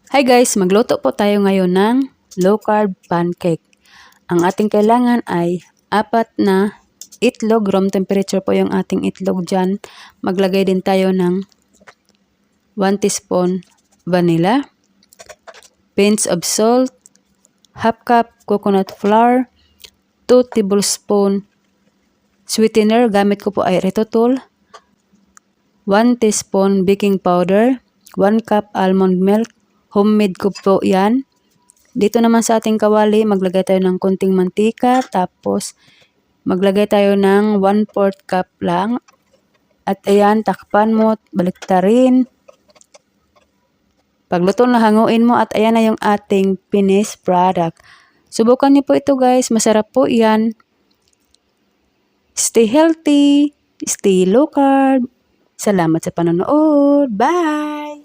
Hi guys, magluto po tayo ngayon ng low carb pancake. Ang ating kailangan ay 4 na itlog, room temperature po yung ating itlog dyan. Maglagay din tayo ng 1 teaspoon vanilla, pinch of salt, half cup coconut flour, 2 tablespoon sweetener, gamit ko po ay erythritol, 1 teaspoon baking powder, 1 cup almond milk, homemade ko po yan. Dito naman sa ating kawali, maglagay tayo ng konting mantika, tapos maglagay tayo ng 1/4 cup lang. At ayan, takpan mo, baliktarin. Pagluto na, hanguin mo at ayan na yung ating finished product. Subukan niyo po ito guys, masarap po yan. Stay healthy, stay low carb. Salamat sa panonood. Bye!